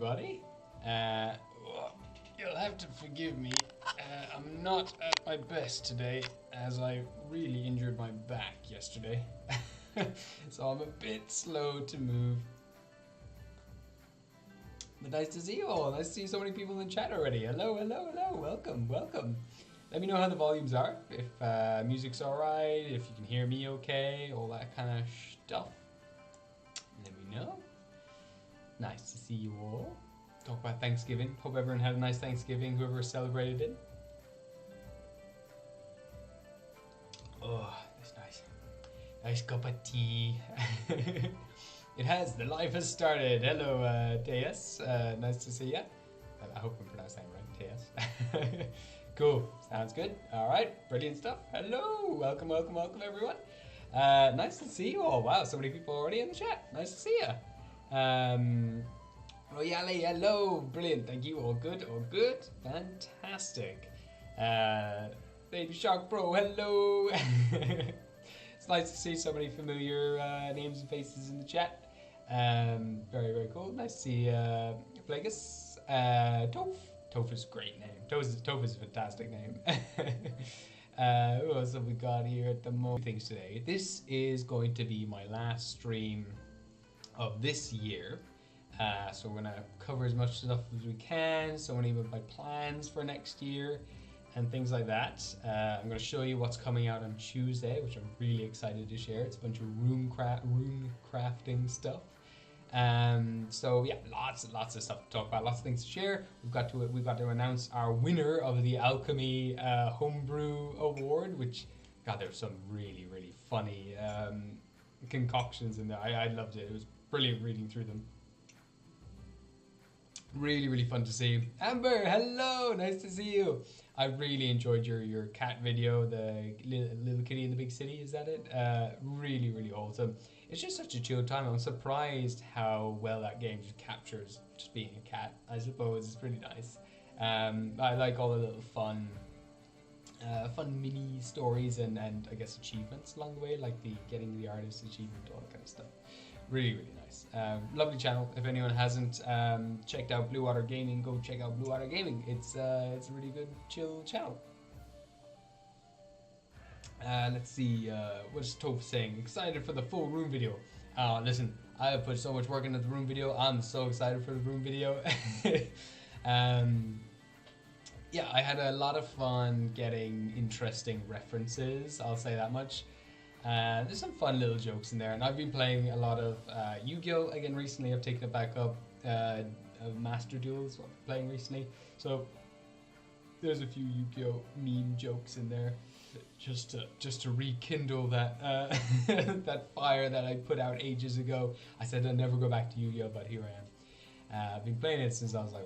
everybody. You'll have to forgive me. I'm not at my best today, as I really injured my back yesterday. So I'm a bit slow to move. But nice to see you all. Nice to see so many people in chat already. Hello, hello, hello. Welcome, welcome. Let me know how the volumes are. If music's alright, if you can hear me okay, all that kind of stuff. Let me know. Nice to see you all. Talk about Thanksgiving. Hope everyone had a nice Thanksgiving, whoever celebrated it. Oh, that's nice. Nice cup of tea. It has. The life has started. Hello, Teas. Nice to see ya. I hope I'm pronouncing that right, Teas. Cool. Sounds good. All right. Brilliant stuff. Hello. Welcome, welcome, welcome, everyone. Nice to see you all. Wow, so many people already in the chat. Nice to see ya. Royale, hello. Brilliant. Thank you. All good. All good. Fantastic. Baby Shark Pro, hello. It's nice to see so many familiar names and faces in the chat. Very, very cool. Nice to see Plagus. Toph. Toph is a great name. Toph is a fantastic name. Who else have we got here at the moment? Things today. This is going to be my last stream of this year. So we're going to cover as much stuff as we can. So many of my plans for next year and things like that. I'm going to show you what's coming out on Tuesday, which I'm really excited to share. It's a bunch of runecrafting stuff. So yeah, lots of stuff to talk about, lots of things to share. We've got to announce our winner of the Alchemy Homebrew Award, which, God, there's some really funny concoctions in there. I loved it. It was brilliant reading through them. Really fun to see. Amber, hello, nice to see you. I really enjoyed your cat video, the little kitty in the big city. Is that it? Really wholesome. It's just such a chill time. I'm surprised how well that game just captures just being a cat, I suppose. It's pretty nice. I like all the little fun mini stories and I guess achievements along the way, like the getting the artist achievement, all that kind of stuff. Really nice. Lovely channel. If anyone hasn't checked out Blue Water Gaming, go check out Blue Water Gaming. It's a really good, chill channel. Let's see, what's Toph saying? Excited for the full room video. Listen, I have put so much work into the room video. I'm so excited for the room video. Yeah, I had a lot of fun getting interesting references, I'll say that much. There's some fun little jokes in there, and I've been playing a lot of Yu-Gi-Oh! Again recently. I've taken it back up. Master Duels, what I'm playing recently. So there's a few Yu-Gi-Oh! Meme jokes in there, just to rekindle that that fire that I put out ages ago. I said I'd never go back to Yu-Gi-Oh! But here I am. I've been playing it since I was like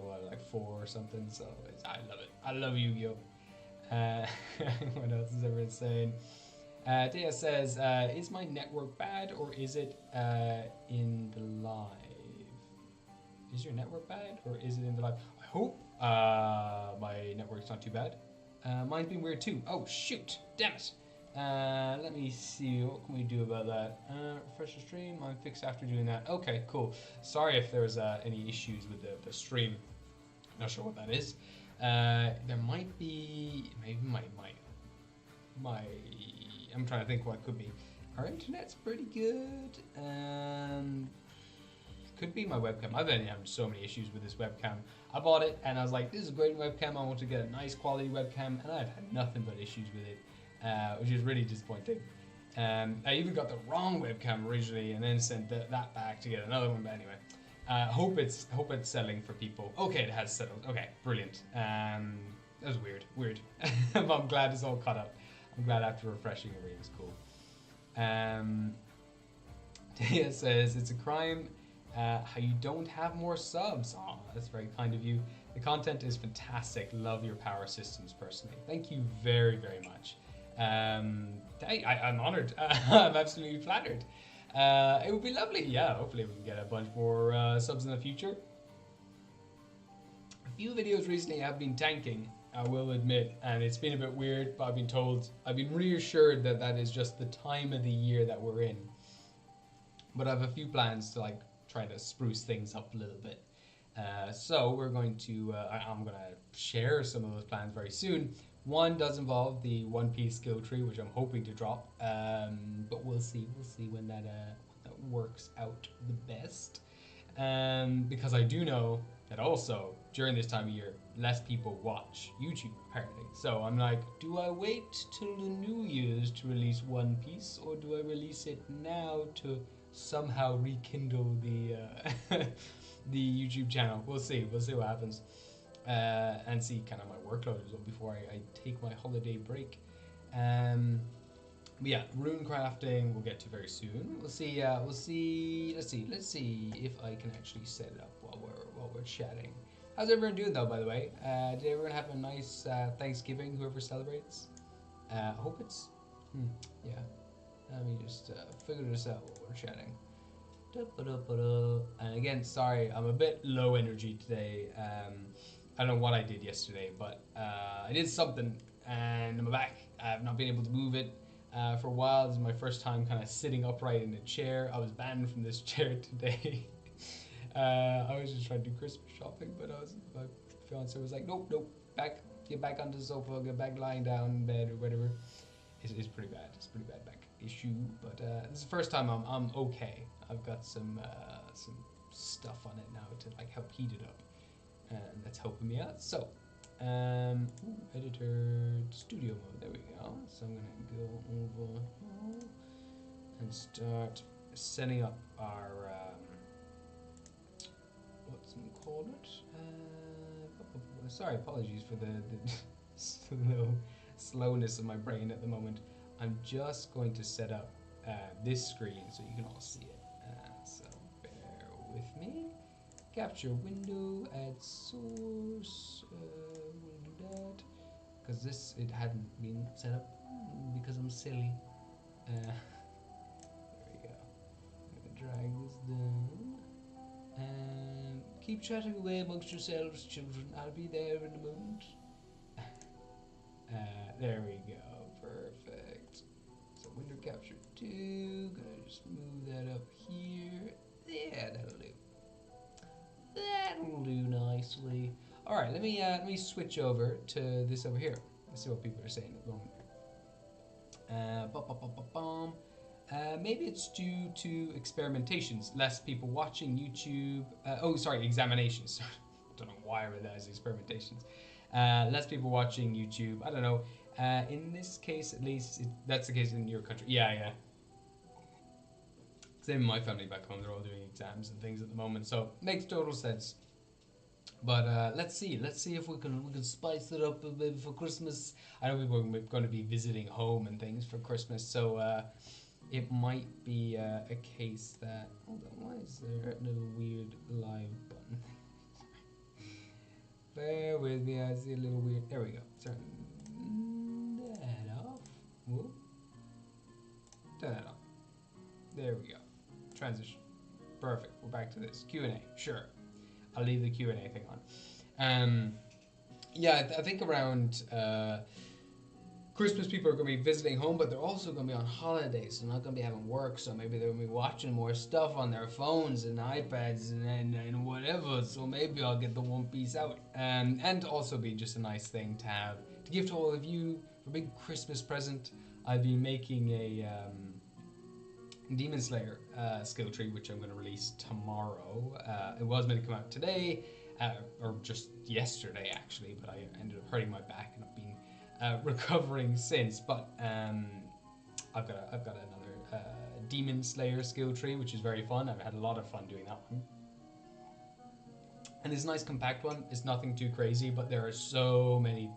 4 or something. So I love it. I love Yu-Gi-Oh! What else is everyone saying? Dea says, is my network bad or is it in the live? Is your network bad or is it in the live? I hope my network's not too bad. Mine's been weird too. Oh, shoot. Damn it. Let me see. What can we do about that? Refresh the stream. I'm fixed after doing that. Okay, cool. Sorry if there's any issues with the stream. Not sure what that is. There might be... Maybe my... I'm trying to think what it could be. Our internet's pretty good. Could be my webcam. I've been having so many issues with this webcam. I bought it and I was like, this is a great webcam. I want to get a nice quality webcam, and I've had nothing but issues with it, which is really disappointing. I even got the wrong webcam originally and then sent that back to get another one. But anyway, hope it's selling for people. Okay, it has settled. Okay, brilliant. That was weird. But I'm glad it's all caught up. I'm glad after refreshing it was cool. Tia says, it's a crime how you don't have more subs. Oh, that's very kind of you. The content is fantastic. Love your power systems personally. Thank you very much. I'm honored. I'm absolutely flattered. It would be lovely. Yeah, hopefully we can get a bunch more subs in the future. A few videos recently have been tanking, I will admit, and it's been a bit weird, but I've been reassured that that is just the time of the year that we're in. But I have a few plans to try to spruce things up a little bit. So we're going to, I'm going to share some of those plans very soon. One does involve the One Piece skill tree, which I'm hoping to drop, but we'll see. We'll see when that works out the best. Because I do know that also during this time of year, less people watch YouTube apparently. So I'm like, do I wait till the New Year's to release One Piece, or do I release it now to somehow rekindle the the YouTube channel? We'll see. We'll see what happens, and see kind of my workload as well before I take my holiday break. But yeah, Runecrafting we'll get to very soon. We'll see. We'll see. Let's see if I can actually set it up while we're chatting. How's everyone doing though? By the way, did everyone have a nice Thanksgiving? Whoever celebrates. I hope it's. Yeah. Let me just figure this out while we're chatting. And again, sorry, I'm a bit low energy today. I don't know what I did yesterday, but I did something, and I'm back. I've not been able to move it. For a while. This is my first time kind of sitting upright in a chair. I was banned from this chair today. I was just trying to do Christmas shopping, but my fiance was like, nope, get back onto the sofa, get back lying down in bed or whatever. It's pretty bad. It's a pretty bad back issue, but this is the first time I'm okay. I've got some stuff on it now to like help heat it up, and that's helping me out. So. Editor studio mode, there we go. So I'm gonna go over here and start setting up our what's it called it? Sorry, apologies for the slowness of my brain at the moment. I'm just going to set up this screen so you can all see it. So bear with me. Capture window, add source, we'll do that, because it hadn't been set up, because I'm silly. There we go. I'm gonna drag this down, and keep chatting away amongst yourselves, children, I'll be there in a moment. There we go, perfect. So window capture 2, gonna just move that up here, yeah, that'll do. That'll do nicely. All right, let me switch over to this over here. Let's see what people are saying at the moment. Maybe it's due to experimentations, less people watching YouTube. Examinations. I don't know why I read that as experimentations. Less people watching YouTube. I don't know. In this case, at least, that's the case in your country. Yeah. Same in my family back home, they're all doing exams and things at the moment, so makes total sense. But let's see if we can spice it up a bit for Christmas. I know people are going to be visiting home and things for Christmas, so it might be a case that, hold on, why is there a little weird live button thing? Bear with me, I see a little weird, there we go. Turn that off. Whoa. Turn that on. There we go. Transition. Perfect. We're back to this. Q&A. Sure. I'll leave the Q&A thing on. Yeah, I think around Christmas people are going to be visiting home, but they're also going to be on holidays. They're not going to be having work, so maybe they're going to be watching more stuff on their phones and iPads and whatever. So maybe I'll get the One Piece out. And also be just a nice thing to have to give to all of you for a big Christmas present. I'll be making a Demon Slayer skill tree, which I'm going to release tomorrow. It was meant to come out today, or just yesterday actually, but I ended up hurting my back and I've been recovering since. But I've got another Demon Slayer skill tree, which is very fun. I've had a lot of fun doing that one. And it's a nice compact one. It's nothing too crazy, but there are so many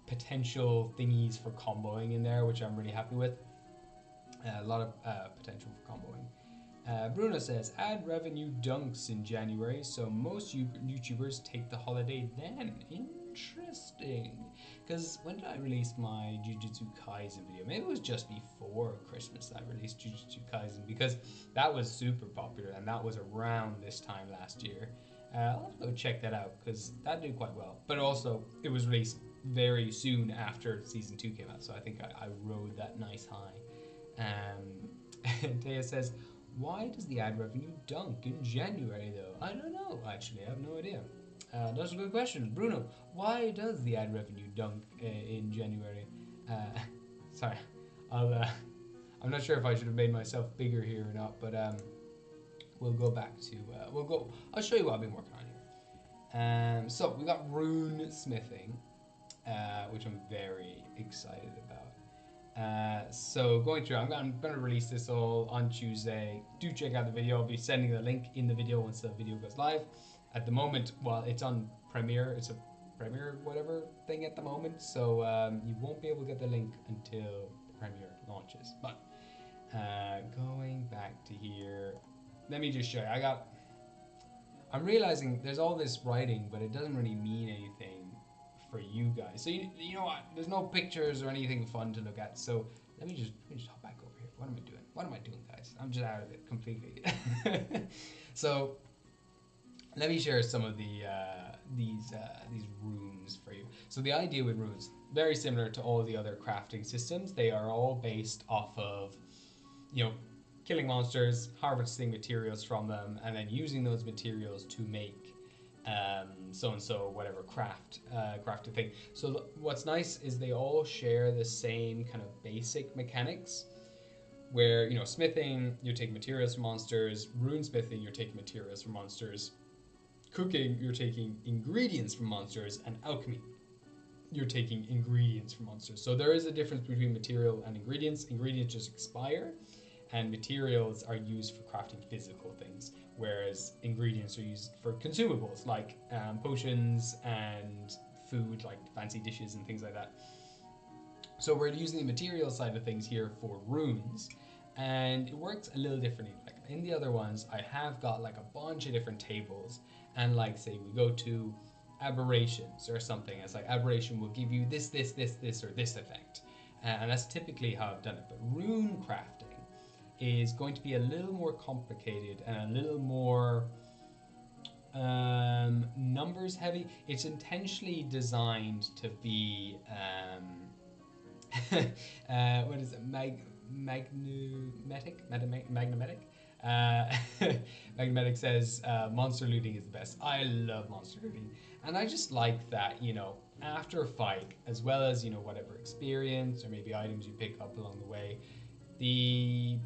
potential thingies for comboing in there, which I'm really happy with. A lot of potential for comboing. Bruno says, add revenue dunks in January, so most YouTubers take the holiday then. Interesting. Because when did I release my Jujutsu Kaisen video? Maybe it was just before Christmas that I released Jujutsu Kaisen, because that was super popular, and that was around this time last year. I'll have to go check that out, because that did quite well. But also, it was released very soon after Season 2 came out, so I think I rode that nice high. Dea says, Why does the ad revenue dunk in January though? I don't know, actually, I have no idea. That's a good question. Bruno, why does the ad revenue dunk in January? Sorry, I'm not sure if I should have made myself bigger here or not, but we'll go back to, I'll show you what I've been working on here. So we got rune smithing, which I'm very excited about. So going through, I'm going to release this all on Tuesday. Do check out the video. I'll be sending the link in the video once the video goes live. At the moment, well, it's on Premiere. It's a Premiere whatever thing at the moment, so you won't be able to get the link until Premiere launches. But going back to here, let me just show you. I'm realizing there's all this writing, but it doesn't really mean anything for you guys. So you know what? There's no pictures or anything fun to look at. So let me just hop back over here. What am I doing? What am I doing, guys? I'm just out of it completely. So let me share some of these runes for you. So the idea with runes, very similar to all the other crafting systems. They are all based off of, killing monsters, harvesting materials from them, and then using those materials to make so-and-so, whatever, crafted thing. So what's nice is they all share the same kind of basic mechanics, where, smithing, you're taking materials from monsters, runesmithing, you're taking materials from monsters, cooking, you're taking ingredients from monsters, and alchemy, you're taking ingredients from monsters. So there is a difference between material and ingredients. Ingredients just expire, and materials are used for crafting physical things, whereas ingredients are used for consumables like potions and food, like fancy dishes and things like that. So we're using the material side of things here for runes, and it works a little differently. Like in the other ones, I have got like a bunch of different tables, and like say we go to aberrations or something, it's like aberration will give you this, or this effect, and that's typically how I've done it. But rune crafting is going to be a little more complicated and a little more numbers heavy. It's intentionally designed to be what is it, magnetic. Magnetic says monster looting is the best. I love monster looting, and I just like that, after a fight, as well as whatever experience or maybe items you pick up along the way, the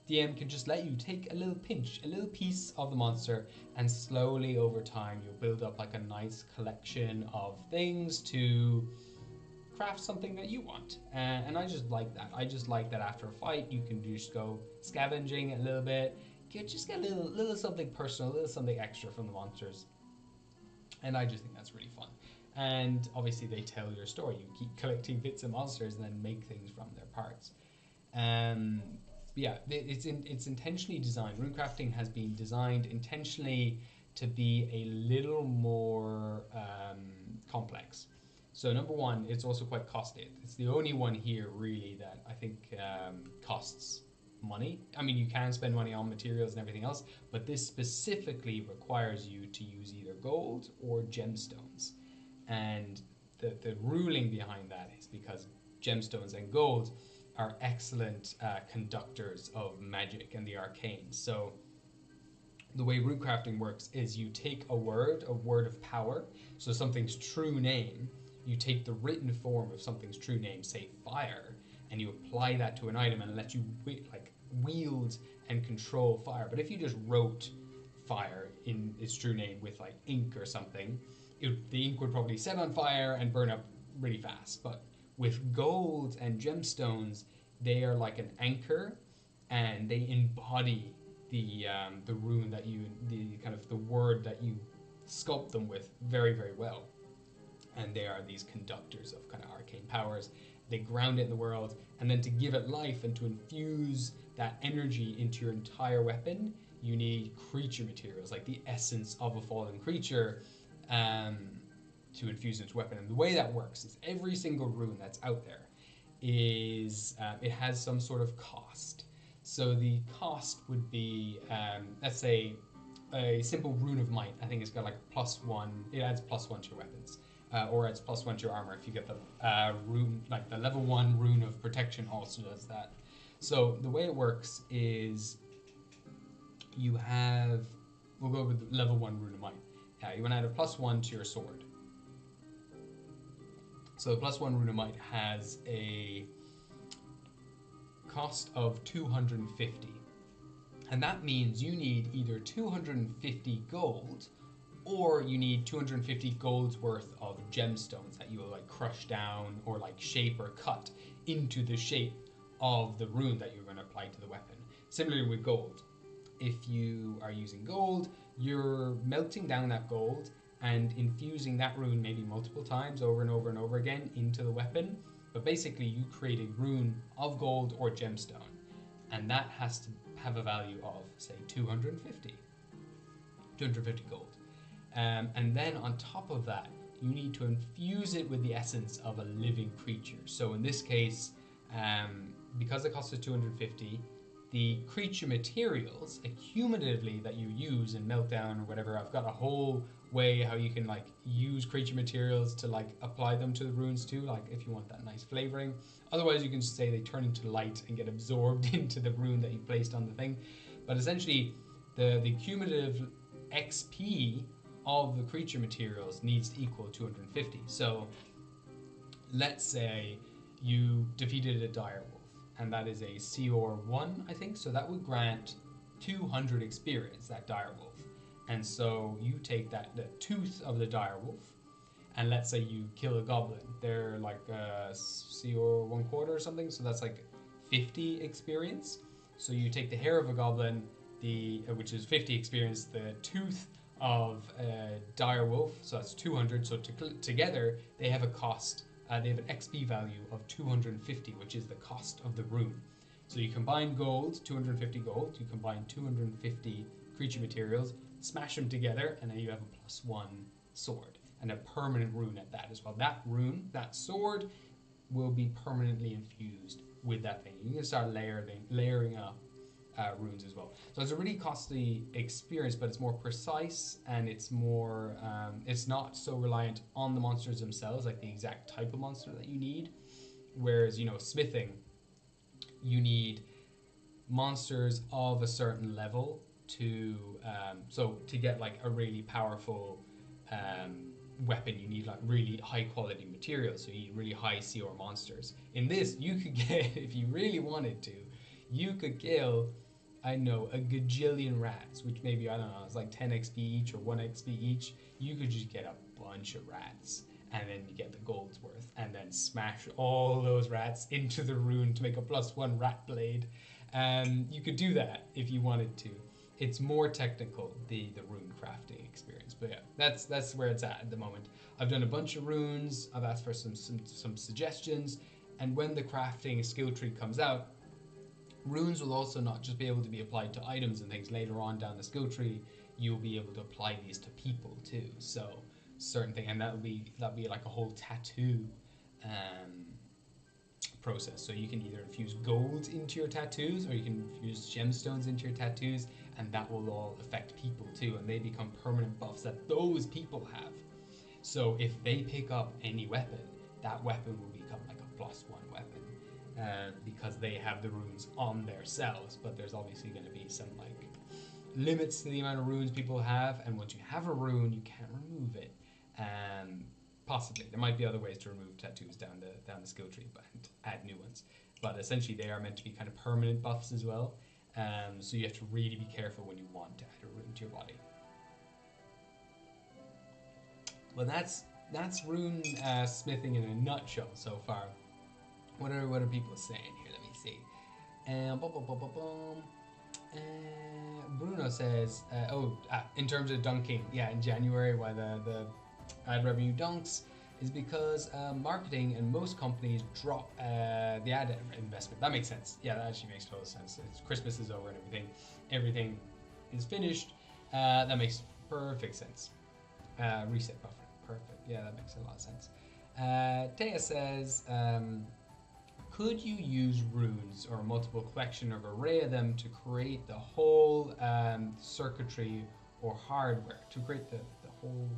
DM can just let you take a little piece of the monster, and slowly over time you'll build up like a nice collection of things to craft something that you want. And I just like that. I just like that after a fight you can just go scavenging a little bit, just get a little something personal, a little something extra from the monsters. And I just think that's really fun. And obviously they tell your story. You keep collecting bits of monsters and then make things from their parts. Yeah, it's intentionally designed. Runecrafting has been designed intentionally to be a little more complex. So number one, it's also quite costly. It's the only one here really that I think costs money. I mean, you can spend money on materials and everything else, but this specifically requires you to use either gold or gemstones. And the ruling behind that is because gemstones and gold are excellent conductors of magic and the arcane. So the way runecrafting works is you take a word of power, so something's true name, you take the written form of something's true name, say fire, and you apply that to an item and it lets you wield and control fire. But if you just wrote fire in its true name with like ink or something, the ink would probably set on fire and burn up really fast. But with gold and gemstones, they are like an anchor, and they embody the rune that the word that you sculpt them with very, very well. And they are these conductors of kind of arcane powers. They ground it in the world, and then to give it life and to infuse that energy into your entire weapon, you need creature materials, like the essence of a fallen creature, to infuse into weapon. And the way that works is every single rune that's out there is it has some sort of cost. So the cost would be, let's say, a simple rune of might. I think it's got like +1. It adds +1 to your weapons, or adds +1 to your armor. If you get the rune, like the level 1 rune of protection, also does that. So the way it works is you have, we'll go with level 1 Rune of Might. You want to add a +1 to your sword. So the +1 Rune of Might has a cost of 250. And that means you need either 250 gold, or you need 250 gold's worth of gemstones that you will like crush down or like shape or cut into the shape of the rune that you're going to apply to the weapon. Similarly with gold, if you are using gold, you're melting down that gold and infusing that rune maybe multiple times over and over and over again into the weapon. But basically you create a rune of gold or gemstone, and that has to have a value of, say, 250 gold. And then on top of that, you need to infuse it with the essence of a living creature. So in this case, because the cost is 250, the creature materials accumulatively that you use and melt down or whatever, I've got a whole way how you can like use creature materials to like apply them to the runes too, like if you want that nice flavoring. Otherwise you can just say they turn into light and get absorbed into the rune that you placed on the thing. But essentially the cumulative XP of the creature materials needs to equal 250. So let's say you defeated a direwolf, and that is a CR 1, I think, so that would grant 200 experience, that direwolf. And so you take the tooth of the direwolf, and let's say you kill a goblin. They're like CR 1/4 or something, so that's like 50 experience. So you take the hair of a goblin, which is 50 experience, the tooth of a direwolf, so that's 200. So together they have a cost. They have an XP value of 250, which is the cost of the rune. So you combine gold, 250 gold, you combine 250 creature materials, smash them together, and then you have a +1 sword, and a permanent rune at that as well. That rune, that sword, will be permanently infused with that thing. You can start layering up runes as well. So it's a really costly experience, but it's more precise, and it's more it's not so reliant on the monsters themselves, like the exact type of monster that you need. Whereas, you know, smithing, you need monsters of a certain level to to get like a really powerful weapon, you need like really high quality materials, so you need really high CR monsters. In this, you could get, if you really wanted to, you could kill, I know, a gajillion rats, which maybe, I don't know, it's like 10 XP each or 1 XP each. You could just get a bunch of rats, and then you get the gold's worth, and then smash all those rats into the rune to make a +1 rat blade. You could do that if you wanted to. It's more technical, the rune crafting experience, but yeah, that's where it's at the moment. I've done a bunch of runes. I've asked for some suggestions, and when the crafting skill tree comes out, runes will also not just be able to be applied to items and things. Later on down the skill tree, you'll be able to apply these to people too. So certain thing, and that'll be like a whole tattoo process. So you can either infuse gold into your tattoos, or you can infuse gemstones into your tattoos, and that will all affect people too, and they become permanent buffs that those people have. So if they pick up any weapon, that weapon will become like a +1 weapon, because they have the runes on their selves. But there's obviously going to be some like limits to the amount of runes people have, and once you have a rune, you can't remove it. Possibly there might be other ways to remove tattoos down the skill tree, but add new ones. But essentially, they are meant to be kind of permanent buffs as well. So you have to really be careful when you want to add a rune to your body. Well, that's rune smithing in a nutshell so far. What are people saying here? Let me see. Bruno says, in terms of dunking, yeah, in January, why the ad revenue dunks is because marketing and most companies drop the ad investment. That makes sense. Yeah, that actually makes total sense. Christmas is over and everything is finished. That makes perfect sense. Reset buffer. Perfect. Yeah, that makes a lot of sense. Taya says, could you use runes or a multiple collection or array of them to create the whole circuitry or hardware? To create the whole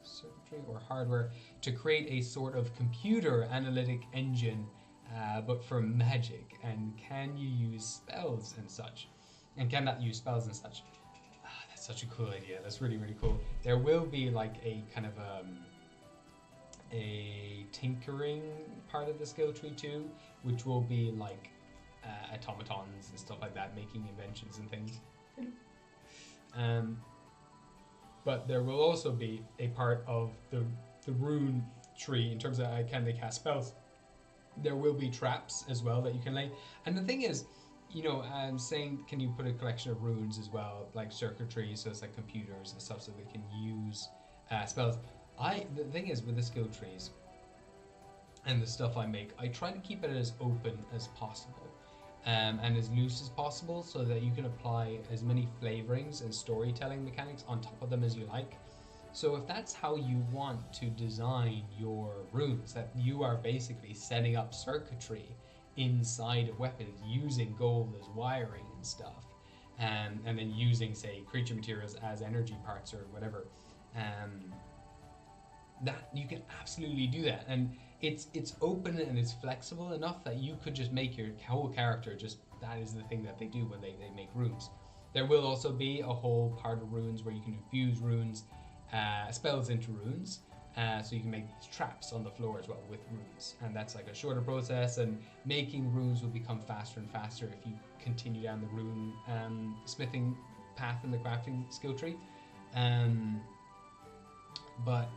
circuitry or hardware to create a sort of computer analytic engine, but for magic? And can you use spells and such? and cannot use spells and such. That's such a cool idea. That's really, really cool. There will be like a kind of a tinkering part of the skill tree too, which will be like automatons and stuff like that, making inventions and things. But there will also be a part of the rune tree in terms of can they cast spells. There will be traps as well that you can lay. And the thing is, you know, saying can you put a collection of runes as well, like circuitry, so it's like computers and stuff, so they can use spells. The thing is with the skill trees and the stuff I make, I try to keep it as open as possible and as loose as possible, so that you can apply as many flavorings and storytelling mechanics on top of them as you like. So if that's how you want to design your runes, that you are basically setting up circuitry inside of weapons using gold as wiring and stuff, and then using, say, creature materials as energy parts or whatever, that you can absolutely do that. And it's open and it's flexible enough that you could just make your whole character just, that is the thing that they do when they make runes. There will also be a whole part of runes where you can infuse runes, spells into runes, so you can make these traps on the floor as well with runes, and that's like a shorter process, and making runes will become faster and faster if you continue down the rune smithing path in the crafting skill tree. But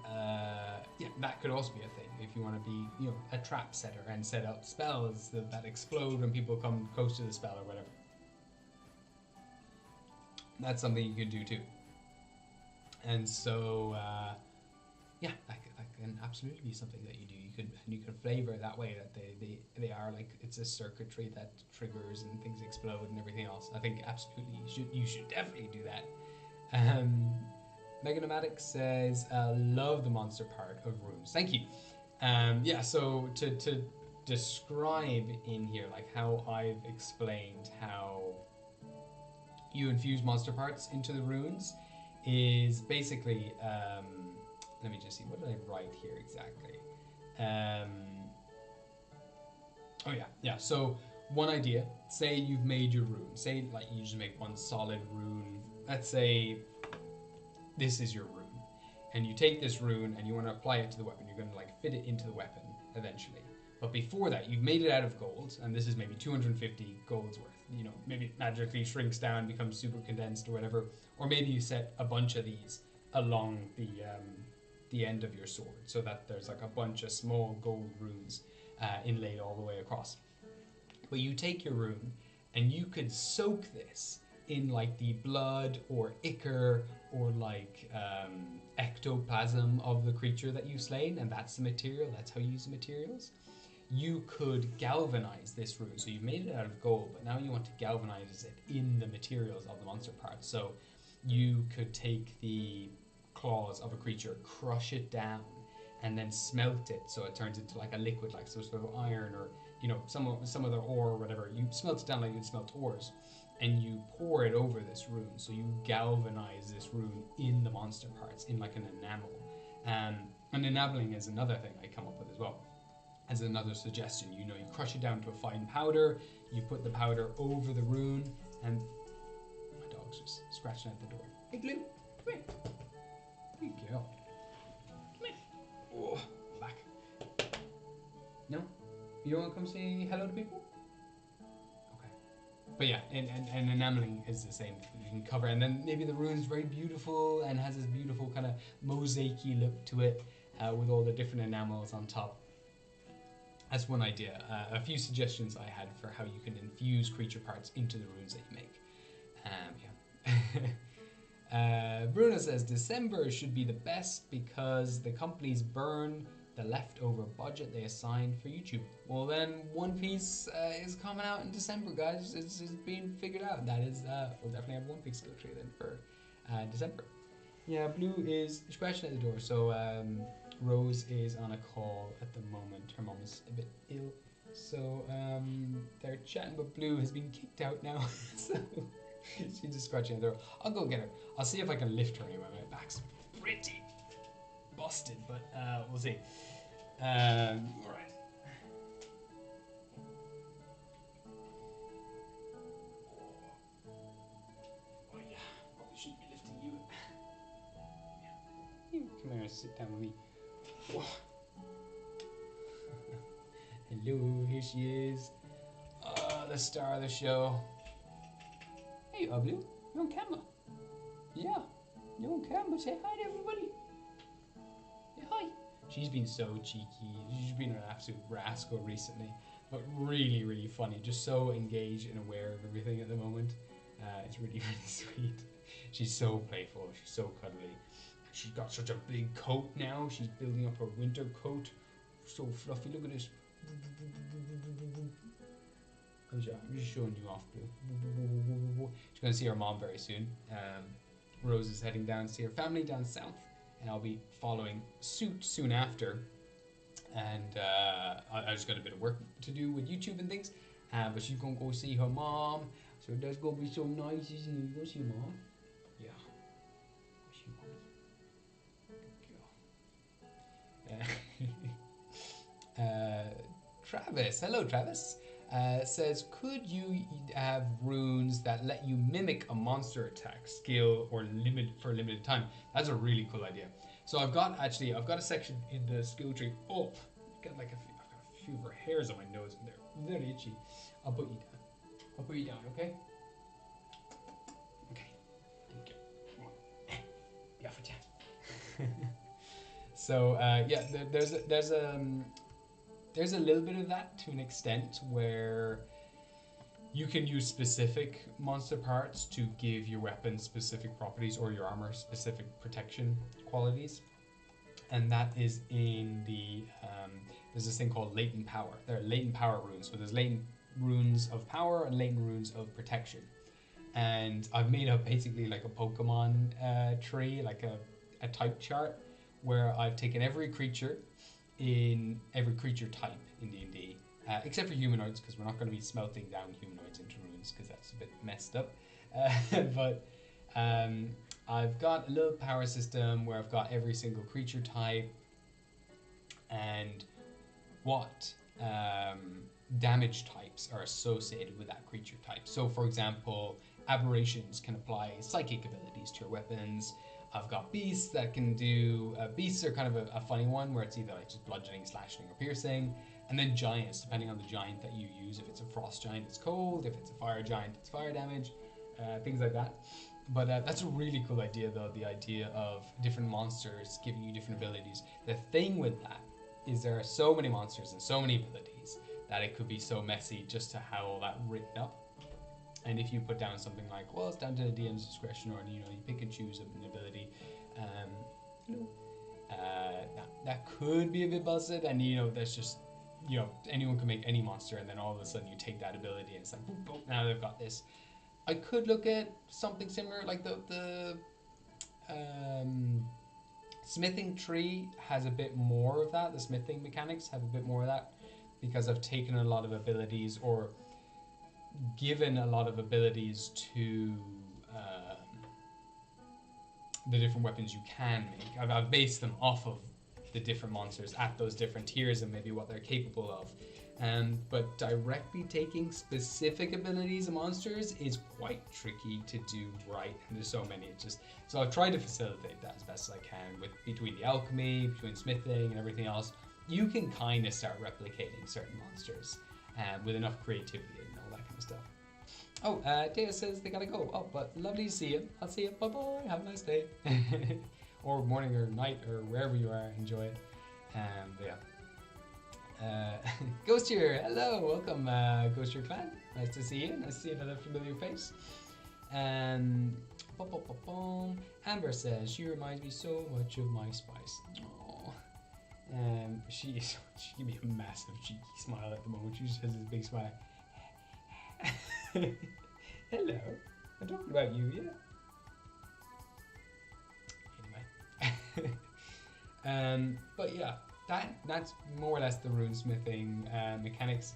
yeah, that could also be a thing if you want to be, you know, a trap setter and set up spells that explode when people come close to the spell or whatever. That's something you could do too. And so yeah, that can absolutely be something that you do. You can flavor it that way, that they are like, it's a circuitry that triggers and things explode and everything else. I think absolutely you should definitely do that. Meganomatic says, love the monster part of runes. Thank you. Yeah, so to describe in here, like how I've explained how you infuse monster parts into the runes is basically, let me just see, what did I write here exactly? Oh yeah, so one idea, say you've made your rune, say like you just make one solid rune, let's say this is your rune, and you take this rune and you want to apply it to the weapon. You're going to like fit it into the weapon eventually, but before that you've made it out of gold, and this is maybe 250 gold's worth. You know, maybe it magically shrinks down, becomes super condensed or whatever, or maybe you set a bunch of these along the end of your sword, so that there's like a bunch of small gold runes inlaid all the way across. But you take your rune and you could soak this in like the blood or ichor or like ectoplasm of the creature that you've slain, and that's the material, that's how you use the materials. You could galvanize this rune, so you've made it out of gold, but now you want to galvanize it in the materials of the monster parts. So you could take the claws of a creature, crush it down, and then smelt it so it turns into like a liquid, like some sort of iron, or you know, some other ore or whatever. You smelt it down like you'd smelt ores, and you pour it over this rune. So you galvanize this rune in the monster parts, in like an enamel. And enameling is another thing I come up with as well, as another suggestion. You know, you crush it down to a fine powder, you put the powder over the rune, and my dog's just scratching at the door. Hey Glue, come here. Good girl. Come here. Oh, back. No? You don't want to come say hello to people? Okay. But yeah, and enameling is the same. You can cover, and then maybe the rune's very beautiful and has this beautiful kind of mosaic-y look to it, with all the different enamels on top. That's one idea. A few suggestions I had for how you can infuse creature parts into the runes that you make. Yeah. Bruno says December should be the best because the companies burn the leftover budget they assigned for YouTube. Well then, One Piece is coming out in December, guys. It's being figured out. That is, we'll definitely have One Piece skill tree then for December. Yeah, Blue is scratching at the door, so Rose is on a call at the moment. Her mom is a bit ill, so they're chatting, but Blue has been kicked out now, so she's just scratching at the door. I'll go get her. I'll see if I can lift her anyway. My back's pretty busted, but we'll see. Alright. Come here and sit down with me. Whoa. Hello, here she is. The star of the show. Hey, Blue, you're on camera. Yeah, you're on camera. Say hi to everybody. Say hi. She's been so cheeky. She's been an absolute rascal recently, but really, really funny. Just so engaged and aware of everything at the moment. It's really, really sweet. She's so playful. She's so cuddly. She's got such a big coat now. She's building up her winter coat. So fluffy. Look at this. I'm just showing you off, Blue. She's going to see her mom very soon. Rose is heading down to see her family down south, and I'll be following suit soon after. And I just got a bit of work to do with YouTube and things. But she's going to go see her mom. So that's going to be so nice, isn't it? Go see your mom. Yeah. Go see your mommy. Travis, hello Travis, says, could you have runes that let you mimic a monster attack, skill, or for a limited time? That's a really cool idea. So I've got a section in the skill tree. Oh, I've got a few hairs on my nose and they're very itchy. I'll put you down, okay? Okay, thank you. Come on. Be off with you. So yeah, there's a little bit of that to an extent where you can use specific monster parts to give your weapon specific properties or your armor specific protection qualities, and that is in the there's this thing called latent power. There are latent power runes. So there's latent runes of power and latent runes of protection, and I've made up basically like a Pokemon tree, like a type chart, where I've taken every creature type in D&D, except for humanoids, because we're not going to be smelting down humanoids into runes, because that's a bit messed up. But I've got a little power system where I've got every single creature type and what damage types are associated with that creature type. So, for example, aberrations can apply psychic abilities to your weapons. I've got beasts that can do... beasts are kind of a funny one, where it's either like just bludgeoning, slashing, or piercing. And then giants, depending on the giant that you use. If it's a frost giant, it's cold. If it's a fire giant, it's fire damage. Things like that. But that's a really cool idea, though, the idea of different monsters giving you different abilities. The thing with that is there are so many monsters and so many abilities that it could be so messy just to have all that written up. And if you put down something like, well, it's down to the DM's discretion, or you pick and choose an ability, that could be a bit busted. And that's just anyone can make any monster, and then all of a sudden you take that ability and it's like, boom, boom, now they've got this. I could look at something similar, like the smithing tree has a bit more of that. The smithing mechanics have a bit more of that, because I've taken a lot of abilities, or given a lot of abilities to the different weapons you can make. I've based them off of the different monsters at those different tiers and maybe what they're capable of. But directly taking specific abilities of monsters is quite tricky to do right, and there's so many. So I've tried to facilitate that as best as I can between the alchemy, between smithing and everything else. You can kind of start replicating certain monsters with enough creativity and all that kind of stuff. Oh, Data says they gotta go. Oh, but lovely to see you. I'll see you. Bye-bye. Have a nice day. Or morning or night or wherever you are. Enjoy it. But yeah. Ghostier, hello. Welcome, Ghostier clan. Nice to see you. Nice to see another familiar face. Amber says, she reminds me so much of my Spice. Aww. She gave me a massive cheeky smile at the moment. She just has this big smile. Hello, I'm talking about you, yeah. Anyway, but yeah, that's more or less the runesmithing mechanics.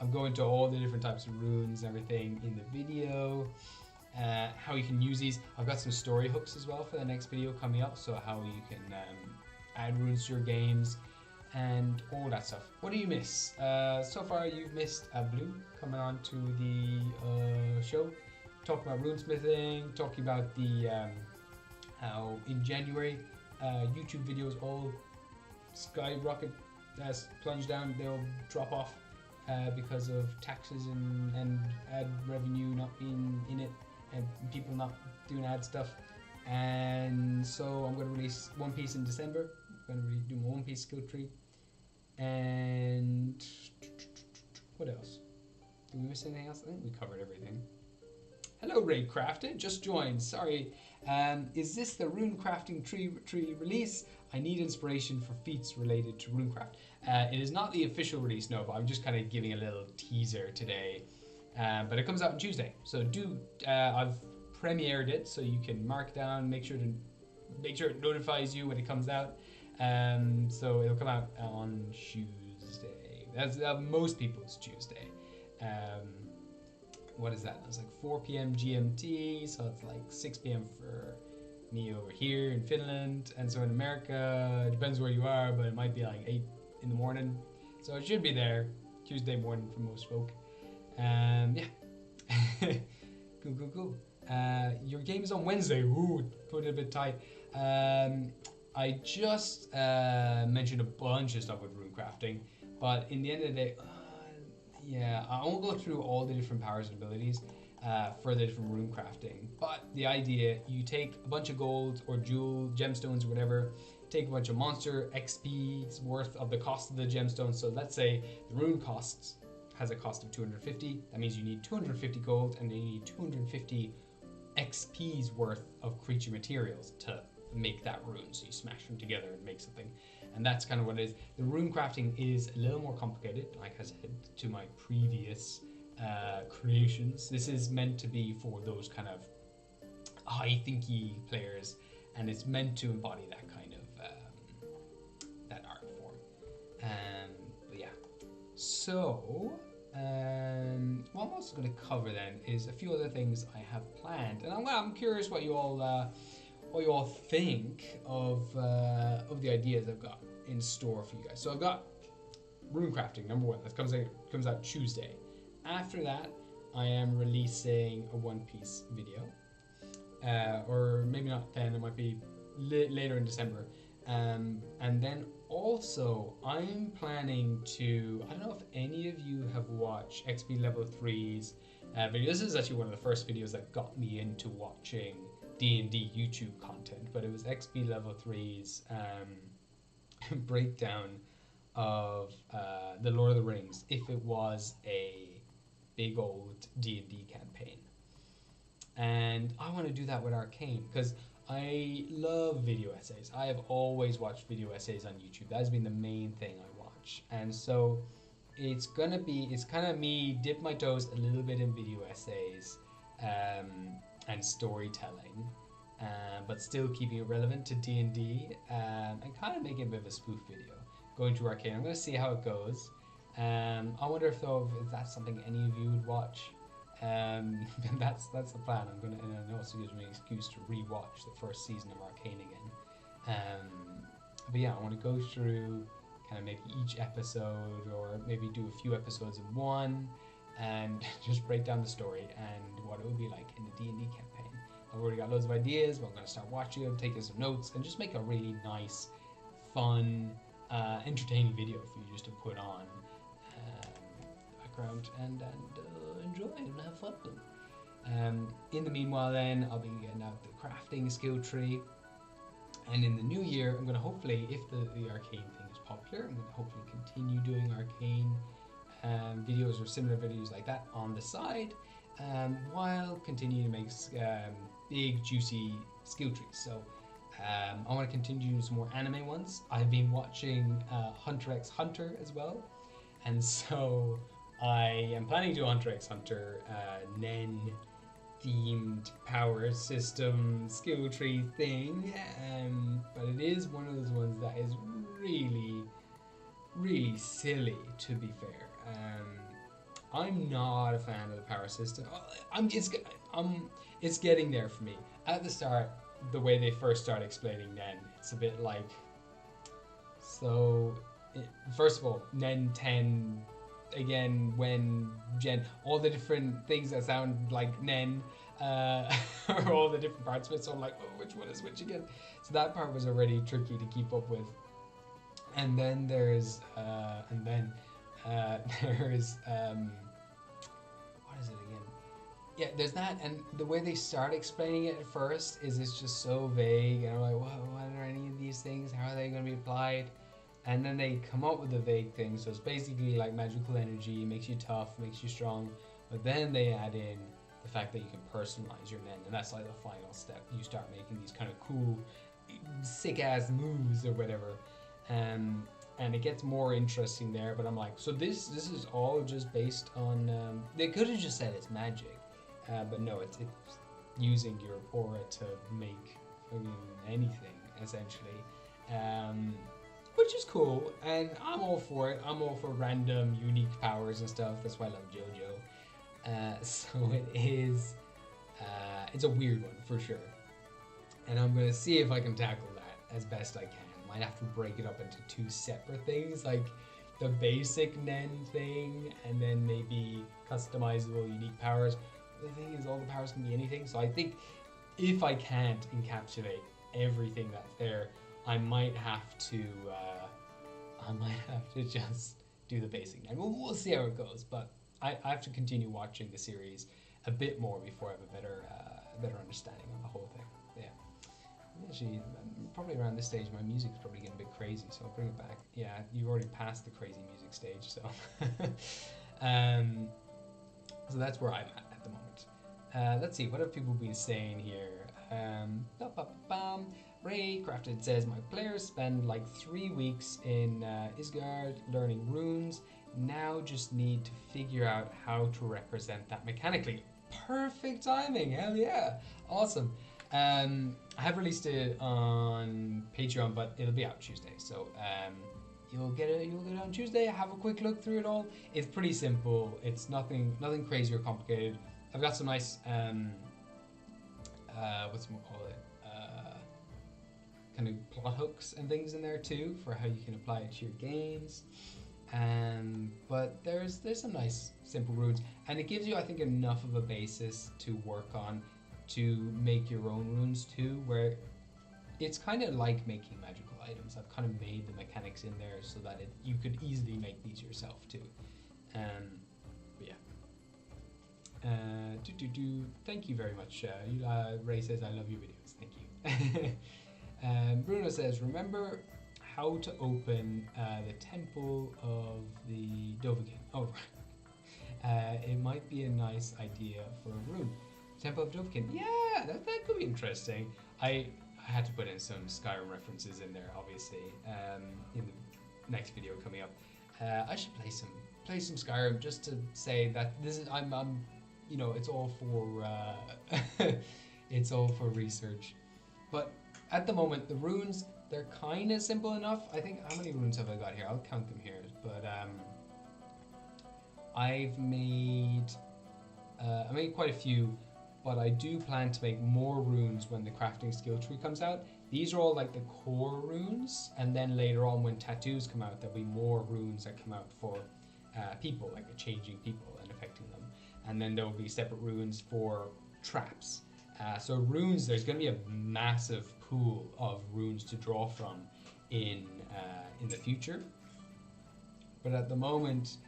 I'm going to all the different types of runes and everything in the video. How you can use these. I've got some story hooks as well for the next video coming up. So how you can add runes to your games and all that stuff. What do you miss? So far you've missed Blue coming on to the show, talking about runesmithing, talking about the how in January YouTube videos all skyrocket, plunge down. They'll drop off because of taxes and ad revenue not being in it, and people not doing ad stuff. And so I'm going to release One Piece in December. I'm going to do my One Piece skill tree. And what else? Did we miss anything else? I think we covered everything. Hello, Runecraft. Just joined. Sorry. Is this the Runecrafting tree release? I need inspiration for feats related to Runecraft. It is not the official release, no, but I'm just kind of giving a little teaser today. But it comes out on Tuesday. So I've premiered it, so you can mark down, make sure it notifies you when it comes out. So it'll come out on Tuesday. That's most people's Tuesday. What is that? It's like 4 p.m. GMT, so it's like 6 p.m. for me over here in Finland. And so in America, it depends where you are, but it might be like 8 in the morning. So it should be there Tuesday morning for most folk. Yeah. Cool. Your game is on Wednesday. Ooh, put it a bit tight. I just mentioned a bunch of stuff with Runecrafting, but in the end of the day, yeah, I won't go through all the different powers and abilities for the different Runecrafting. But the idea, you take a bunch of gold or jewel gemstones or whatever, take a bunch of monster XP's worth of the cost of the gemstones. So let's say the rune has a cost of 250. That means you need 250 gold, and then you need 250 XP's worth of creature materials to make that rune. So you smash them together and make something. And that's kind of what it is. The Runecrafting is a little more complicated, like I said, to my previous creations. This is meant to be for those kind of high thinky players, and it's meant to embody that kind of that art form. But yeah. So what I'm also going to cover then is a few other things I have planned, and I'm curious what you all think of the ideas I've got in store for you guys. So I've got Runecrafting #1 that comes out Tuesday. After that, I am releasing a One Piece video, or maybe not then. It might be later in December. And then also I'm planning to. I don't know if any of you have watched XP Level 3's video. This is actually one of the first videos that got me into watching D&D YouTube content, but it was XP Level 3's breakdown of the Lord of the Rings if it was a big old D&D campaign. And I want to do that with Arcane because I love video essays. I have always watched video essays on YouTube. That's been the main thing I watch. And so it's kind of me dip my toes a little bit in video essays and storytelling, but still keeping it relevant to D&D, and kind of making a bit of a spoof video. Going to Arcane, I'm going to see how it goes. I wonder if that's something any of you would watch. That's the plan. And it also gives me an excuse to rewatch the first season of Arcane again. But yeah, I want to go through kind of maybe each episode, or maybe do a few episodes in one, and just break down the story and what it would be like in the D&D campaign. I've already got loads of ideas, but I'm going to start watching them, taking some notes, and just make a really nice, fun, entertaining video for you just to put on background and enjoy and have fun with. In the meanwhile then, I'll be getting out the crafting skill tree, and in the new year I'm going to hopefully, if the Arcane thing is popular, I'm going to hopefully continue doing Arcane videos or similar videos like that on the side, while continuing to make big juicy skill trees. So I want to continue doing some more anime ones. I've been watching Hunter x Hunter as well, and so I am planning to do Hunter x Hunter Nen themed power system skill tree thing, but it is one of those ones that is really silly, to be fair. I'm not a fan of the power system. It's getting there for me. At the start, the way they first start explaining Nen, it's a bit like, first of all, Nen 10, again, when Gen, all the different things that sound like Nen, or all the different parts of it. So I'm like, oh, which one is which again? So that part was already tricky to keep up with. And then there's there's what is it again? Yeah, there's that, and the way they start explaining it at first is it's just so vague, and I'm like, what are any of these things? How are they going to be applied? And then they come up with a vague thing, so it's basically like magical energy, makes you tough, makes you strong, but then they add in the fact that you can personalize your men, and that's like the final step. You start making these kind of cool, sick-ass moves or whatever, and it gets more interesting there, but I'm like, so this is all just based on, they could have just said it's magic. But no, it's using your aura to make anything, essentially. Which is cool, and I'm all for it. I'm all for random, unique powers and stuff. That's why I love JoJo. So it is, it's a weird one, for sure. And I'm going to see if I can tackle that as best I can. Might have to break it up into two separate things, like the basic Nen thing, and then maybe customizable, unique powers. The thing is, all the powers can be anything, so I think if I can't encapsulate everything that's there, I might have to just do the basic. And we'll see how it goes, but I have to continue watching the series a bit more before I have a better understanding of the whole thing. Yeah. Actually, probably around this stage, my music's probably getting a bit crazy, so I'll bring it back. Yeah, you've already passed the crazy music stage, so so that's where I'm at the moment. Let's see, what have people been saying here? Runecrafting says, my players spend like 3 weeks in DISCCORD learning runes. Now just need to figure out how to represent that mechanically. Perfect timing, hell yeah, awesome. I have released it on Patreon, but it'll be out Tuesday, so you'll get it on Tuesday. Have a quick look through it all. It's pretty simple. It's nothing crazy or complicated. I've got some nice kind of plot hooks and things in there too for how you can apply it to your games. But there's some nice simple runes, and it gives you, I think, enough of a basis to work on to make your own runes too, where it's kind of like making magical items. I've kind of made the mechanics in there so that you could easily make these yourself too. But yeah. Thank you very much. Ray says, I love your videos. Thank you. Bruno says, remember how to open the Temple of the Dovahkiin. Oh, right. It might be a nice idea for a rune. Temple of Dovahkiin. Yeah, that could be interesting. I had to put in some Skyrim references in there, obviously, in the next video coming up. I should play some Skyrim just to say that this is I'm it's all for it's all for research. But at the moment, the runes, they're kind of simple enough. I think, how many runes have I got here? I'll count them here. But I made quite a few. But I do plan to make more runes when the crafting skill tree comes out. These are all like the core runes, and then later on when tattoos come out, there'll be more runes that come out for people, like changing people and affecting them. And then there'll be separate runes for traps. So runes, there's going to be a massive pool of runes to draw from in the future. But at the moment,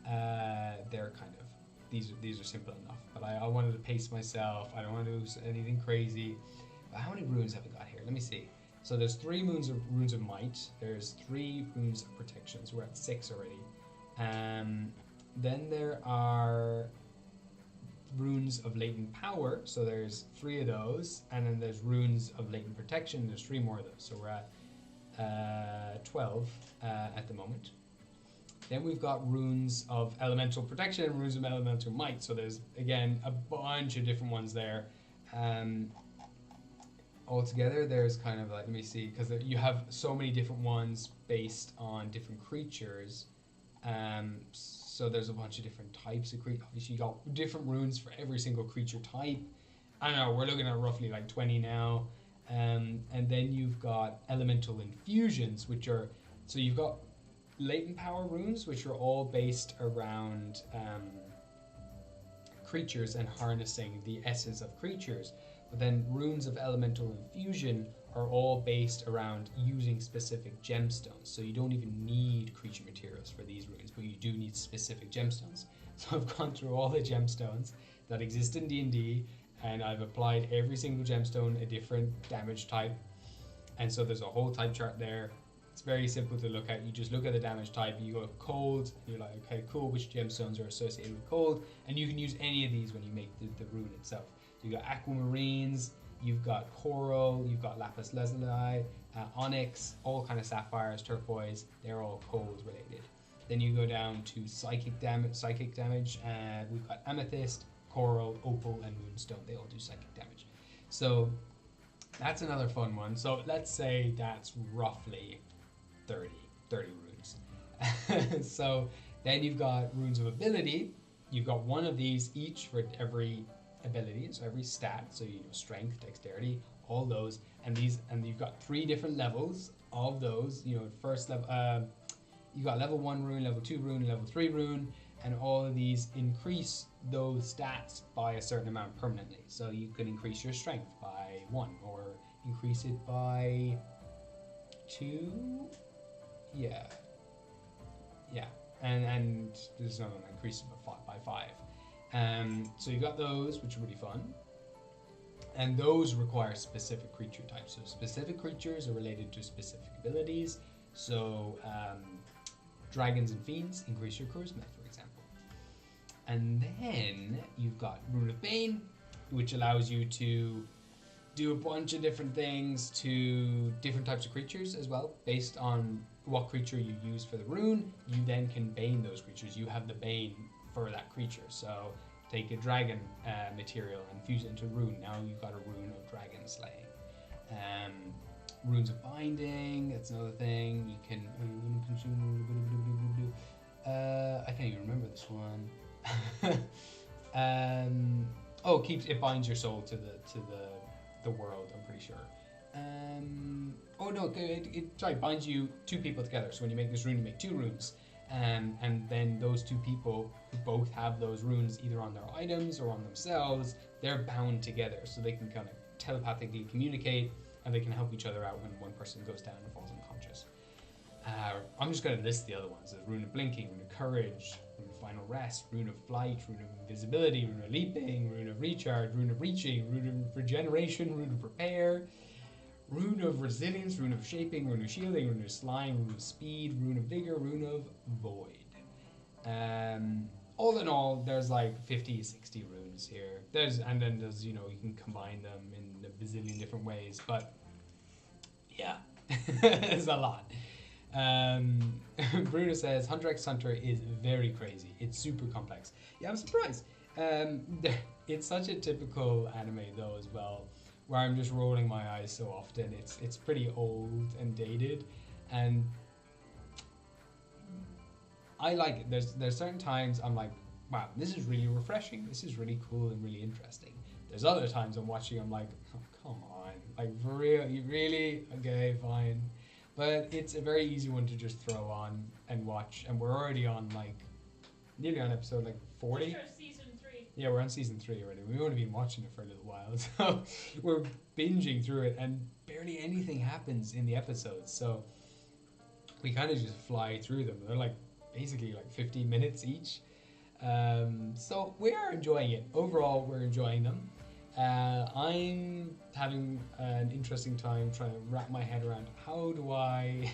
they're kind of, these are simple enough. But I wanted to pace myself. I don't want to do anything crazy. But how many runes have I got here? Let me see. So there's 3 runes of might. There's 3 runes of protection. So we're at 6 already. Then there are runes of latent power. So there's 3 of those. And then there's runes of latent protection. There's 3 more of those. So we're at 12 at the moment. Then we've got runes of elemental protection and runes of elemental might. So there's, again, a bunch of different ones there. Altogether, there's kind of like, let me see, because you have so many different ones based on different creatures. So there's a bunch of different types of creatures. Obviously, you got different runes for every single creature type. I don't know, we're looking at roughly like 20 now. And then you've got elemental infusions, which are, so you've got latent power runes, which are all based around creatures and harnessing the essence of creatures. But then runes of elemental infusion are all based around using specific gemstones. So you don't even need creature materials for these runes, but you do need specific gemstones. So I've gone through all the gemstones that exist in D&D, and I've applied every single gemstone a different damage type. And so there's a whole type chart there. It's very simple to look at. You just look at the damage type, you go cold, and you're like, okay, cool, which gemstones are associated with cold? And you can use any of these when you make the rune itself. So you've got aquamarines, you've got coral, you've got lapis lazuli, onyx, all kind of sapphires, turquoise, they're all cold related. Then you go down to psychic damage, and we've got amethyst, coral, opal, and moonstone. They all do psychic damage. So that's another fun one. So let's say that's roughly 30 runes. So then you've got runes of ability. You've got one of these each for every ability, so every stat. So you know, strength, dexterity, all those, and you've got 3 different levels of those. You know, first level, you got level 1 rune, level 2 rune, level 3 rune, and all of these increase those stats by a certain amount permanently. So you can increase your strength by 1 or increase it by 2. Yeah. And there's another one that increases by 5. So you got those, which are really fun. And those require specific creature types. So specific creatures are related to specific abilities. So dragons and fiends increase your charisma, for example. And then you've got Rune of Bane, which allows you to do a bunch of different things to different types of creatures as well. Based on what creature you use for the rune, you then can bane those creatures. You have the bane for that creature. So take a dragon material and fuse it into rune. Now you've got a rune of dragon slaying. Runes of binding, that's another thing. You can consume. I can't even remember this one. It binds your soul to the world, I'm pretty sure. It binds you 2 people together. So when you make this rune, you make 2 runes. And then those 2 people who both have those runes either on their items or on themselves, they're bound together. So they can kind of telepathically communicate, and they can help each other out when one person goes down and falls unconscious. I'm just going to list the other ones. There's Rune of Blinking, Rune of Courage, Rune of Final Rest, Rune of Flight, Rune of Invisibility, Rune of Leaping, Rune of Recharge, Rune of Reaching, Rune of Regeneration, Rune of Repair, Rune of Resilience, Rune of Shaping, Rune of Shielding, Rune of Slime, Rune of Speed, Rune of Vigor, Rune of Void. All in all, there's like 50, 60 runes here. And then there's, you can combine them in a bazillion different ways, but yeah, it's a lot. Bruno says, Hunter x Hunter is very crazy. It's super complex. Yeah, I'm surprised. It's such a typical anime though as well, where I'm just rolling my eyes so often. It's pretty old and dated, and I like it. There's certain times I'm like, wow, this is really refreshing. This is really cool and really interesting. There's other times I'm watching, I'm like, oh, come on, like for real, you really? Okay, fine. But it's a very easy one to just throw on and watch, and we're already on nearly on episode 40. Sure, season 3. Yeah, we're on season 3 already. We've only been watching it for a little while, so we're binging through it, and barely anything happens in the episodes. So we kind of just fly through them. They're basically 15 minutes each. So we are enjoying it. Overall, we're enjoying them. I'm having an interesting time trying to wrap my head around how do I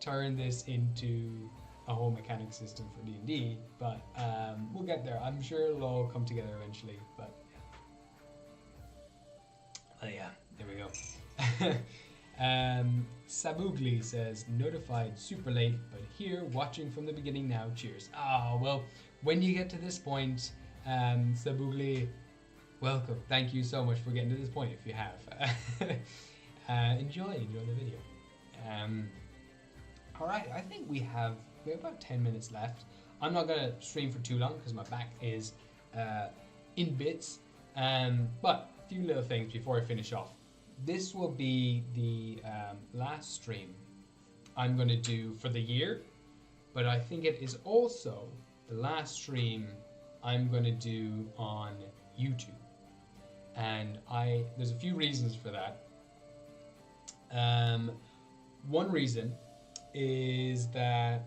turn this into a whole mechanic system for D&D, but we'll get there. I'm sure it'll all come together eventually, but yeah, there we go. Sabugli says, notified super late, but here watching from the beginning now, cheers. Well, when you get to this point, Sabugli, welcome. Thank you so much for getting to this point if you have. Enjoy the video. Alright, I think we have about 10 minutes left. I'm not going to stream for too long because my back is in bits. But a few little things before I finish off. This will be the last stream I'm going to do for the year, but I think it is also the last stream I'm going to do on YouTube. And there's a few reasons for that. One reason is that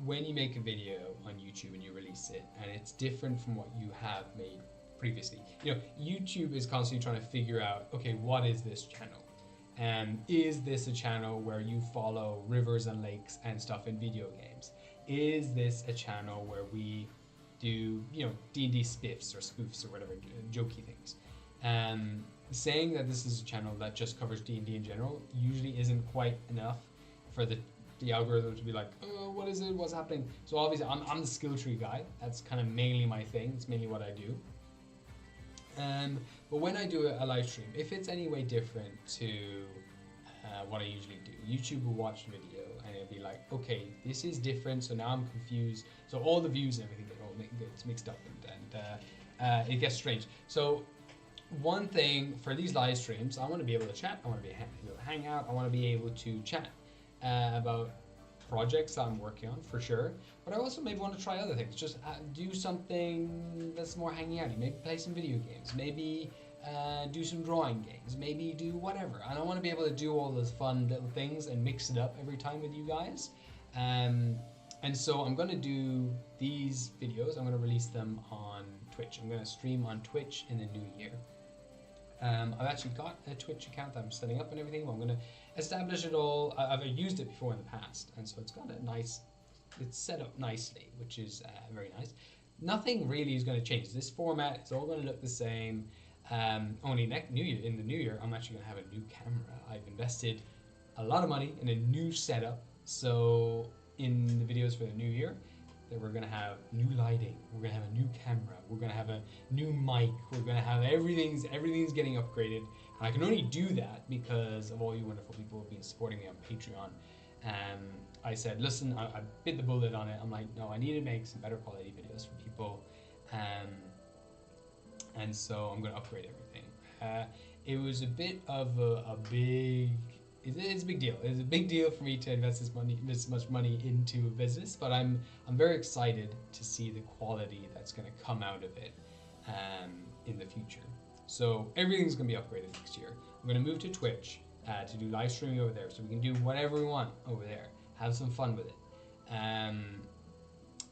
when you make a video on YouTube and you release it, and it's different from what you have made previously. You know, YouTube is constantly trying to figure out, okay, what is this channel? Is this a channel where you follow rivers and lakes and stuff in video games? Is this a channel where we do, you know, D&D spiffs or spoofs or whatever, jokey things? Saying that this is a channel that just covers D&D in general usually isn't quite enough for the algorithm to be like, oh, what is it? What's happening? So obviously, I'm the skill tree guy. That's kind of mainly my thing. It's mainly what I do. But when I do a live stream, if it's any way different to what I usually do, YouTube will watch the video and it'll be like, okay, this is different. So now I'm confused. So all the views and everything gets mixed up and it gets strange. So one thing for these live streams, I want to be able to chat. I want to be able to hang out. I want to be able to chat about projects that I'm working on for sure. But I also maybe want to try other things. Just do something that's more hanging out. Maybe play some video games. Maybe do some drawing games. Maybe do whatever. And I want to be able to do all those fun little things and mix it up every time with you guys. And so I'm going to do these videos. I'm going to release them on Twitch. I'm going to stream on Twitch in the new year. I've actually got a Twitch account that I'm setting up and everything. But I'm going to establish it all. I've used it before in the past, and so it's got a nice, it's set up nicely, which is very nice. Nothing really is going to change. This format is all going to look the same. Only in the new year, I'm actually going to have a new camera. I've invested a lot of money in a new setup. So in the videos for the new year, that we're going to have new lighting, we're going to have a new camera, we're going to have a new mic, we're going to have everything's getting upgraded. And I can only do that because of all you wonderful people who have been supporting me on Patreon. I said, listen, I bit the bullet on it. I'm like, no, I need to make some better quality videos for people. And so I'm going to upgrade everything. It was a bit of it's a big deal. It's a big deal for me to invest this much money into a business, but I'm very excited to see the quality that's going to come out of it in the future. So everything's going to be upgraded next year. I'm going to move to Twitch to do live streaming over there, so we can do whatever we want over there. Have some fun with it.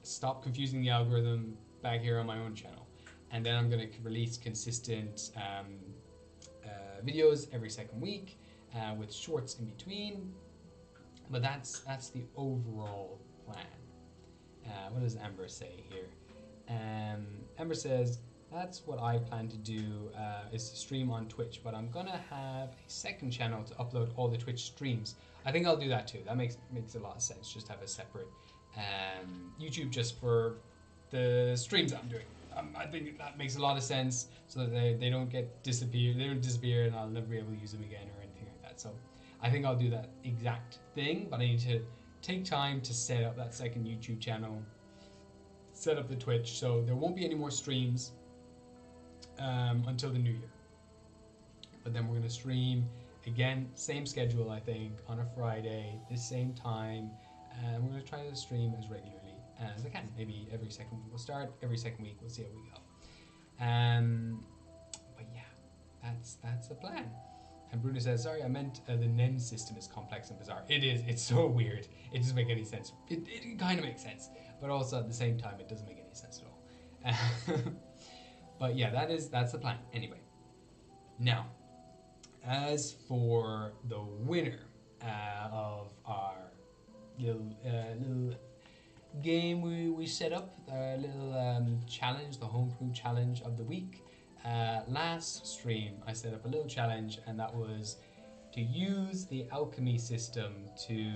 Stop confusing the algorithm back here on my own channel. And then I'm going to release consistent videos every second week. With shorts in between, but that's the overall plan. What does Amber say here? Amber says that's what I plan to do is to stream on Twitch, but I'm gonna have a second channel to upload all the Twitch streams. I think I'll do that too. That makes a lot of sense. Just have a separate YouTube just for the streams I'm doing. I think that makes a lot of sense, so that they don't disappear. They don't disappear, and I'll never be able to use them again or anything like that. So I think I'll do that exact thing, but I need to take time to set up that second YouTube channel, set up the Twitch, so there won't be any more streams until the new year. But then we're going to stream again, same schedule, I think, on a Friday, the same time, and we're going to try to stream as regularly as I can. Maybe every second week we'll start, every second week we'll see how we go. But yeah, that's the plan. And Bruno says, sorry, I meant the NEN system is complex and bizarre. It is, it's so weird. It doesn't make any sense. It kind of makes sense, but also at the same time, it doesn't make any sense at all. But yeah, that's the plan. Anyway, now, as for the winner of our little game we set up, our little challenge, the homebrew challenge of the week. Last stream I set up a little challenge, and that was to use the alchemy system to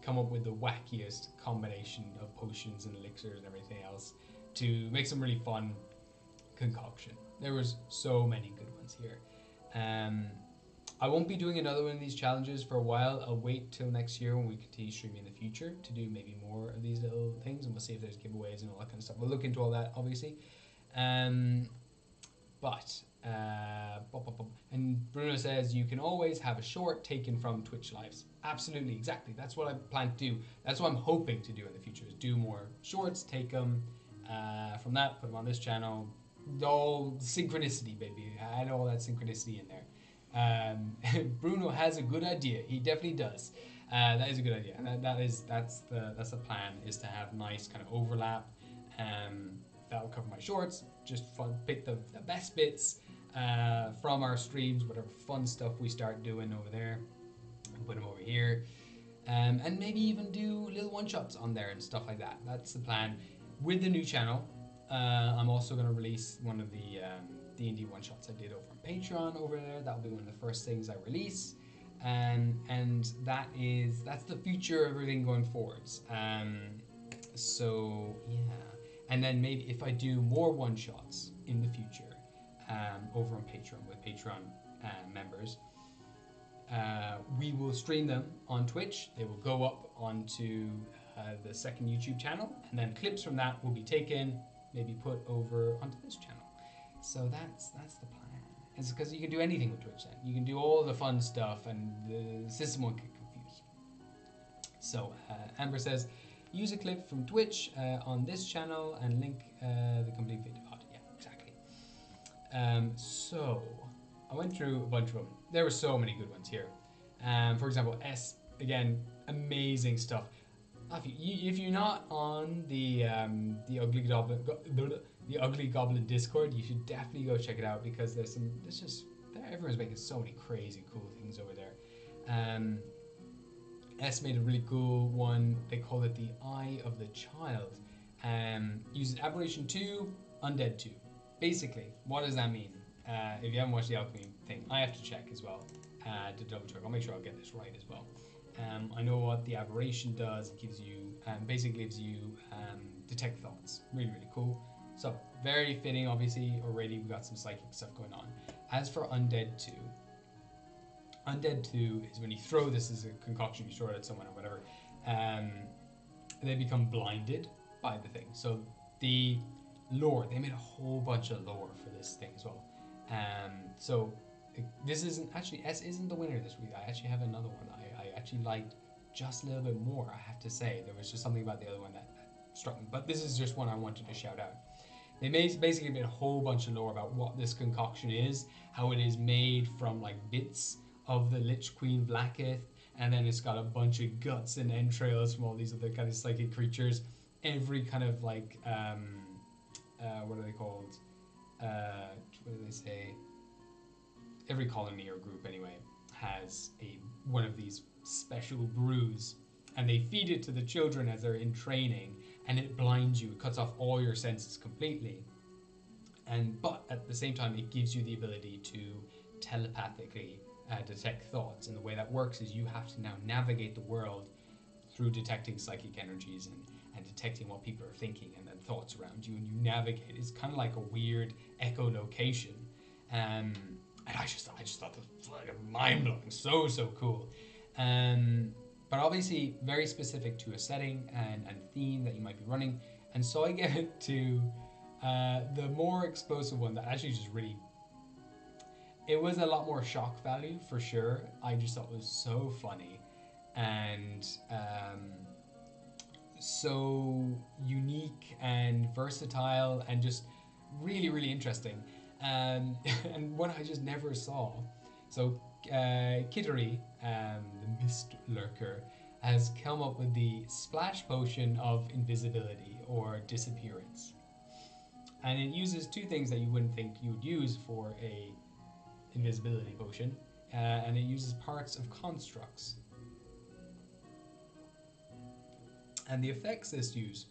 come up with the wackiest combination of potions and elixirs and everything else to make some really fun concoction. There was so many good ones here. I won't be doing another one of these challenges for a while. I'll wait till next year when we continue streaming in the future to do maybe more of these little things, and we'll see if there's giveaways and all that kind of stuff. We'll look into all that, obviously. And Bruno says you can always have a short taken from Twitch lives. Absolutely, exactly. That's what I plan to do. That's what I'm hoping to do in the future, is do more shorts, take them, from that, put them on this channel. All synchronicity, baby. Add all that synchronicity in there. Bruno has a good idea. He definitely does. That is a good idea, and that's the plan, is to have nice kind of overlap. That will cover my shorts. Just pick the best bits from our streams, whatever fun stuff we start doing over there, and put them over here. And maybe even do little one-shots on there and stuff like that. That's the plan. With the new channel, I'm also going to release one of the D&D one-shots I did over on Patreon over there. That'll be one of the first things I release. And that's the future of everything going forwards. So, yeah. And then maybe if I do more one-shots in the future over on Patreon with Patreon members, we will stream them on Twitch. They will go up onto the second YouTube channel, and then clips from that will be taken, maybe put over onto this channel. So that's the plan. It's because you can do anything with Twitch then. You can do all the fun stuff, and the system won't get confused. So Amber says, use a clip from Twitch on this channel and link the complete video. Oh, yeah, exactly. So I went through a bunch of them. There were so many good ones here. For example, S, again, amazing stuff. If you're not on the Ugly Goblin Discord, you should definitely go check it out, because everyone's making so many crazy cool things over there. S made a really cool one. They call it the Eye of the Child. Uses Aberration 2, Undead 2. Basically, what does that mean? If you haven't watched the Alchemy thing, I have to check as well to double check. I'll make sure I'll get this right as well. I know what the Aberration does. It gives you, basically gives you detect thoughts. Really, really cool. So, very fitting, obviously. Already we got some psychic stuff going on. As for Undead 2, Undead 2 is when you throw this as a concoction, you throw it at someone or whatever, they become blinded by the thing. So, the lore, they made a whole bunch of lore for this thing as well. So this isn't actually, S isn't the winner this week. I actually have another one I actually liked just a little bit more, I have to say. There was just something about the other one that struck me, but this is just one I wanted to shout out. They basically made a whole bunch of lore about what this concoction is, how it is made from like bits of the Lich Queen Blacketh, and then it's got a bunch of guts and entrails from all these other kind of psychic creatures. Every kind of like what are they called? What do they say? Every colony or group, anyway, has one of these special brews, and they feed it to the children as they're in training, and it blinds you. It cuts off all your senses completely, but at the same time, it gives you the ability to telepathically detect thoughts. And the way that works is you have to now navigate the world through detecting psychic energies and detecting what people are thinking and then thoughts around you, and you navigate. It's kind of like a weird echolocation. And I just thought that was like mind-blowing, so cool. But obviously very specific to a setting and theme that you might be running. And so I get to the more explosive one that actually just really, it was a lot more shock value for sure. I just thought it was so funny and so unique and versatile and just really, really interesting. And one I just never saw. So Kittery, the Mist Lurker, has come up with the Splash Potion of Invisibility or Disappearance. And it uses two things that you wouldn't think you would use for a invisibility potion. And it uses parts of constructs. And the effects this use,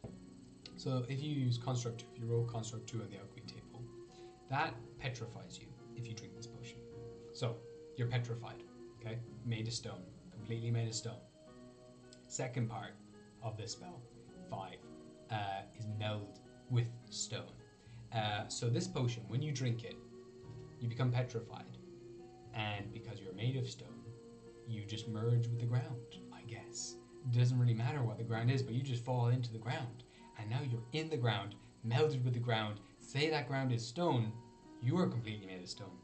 so if you use Construct 2, if you roll Construct 2 on the alchemy table, that petrifies you if you drink this potion. So, you're petrified, okay? Made of stone, completely made of stone. Second part of this spell, 5, is meld with stone. So this potion, when you drink it, you become petrified. And because you're made of stone, you just merge with the ground, I guess. It doesn't really matter what the ground is, but you just fall into the ground. And now you're in the ground, melded with the ground. Say that ground is stone, you are completely made of stone.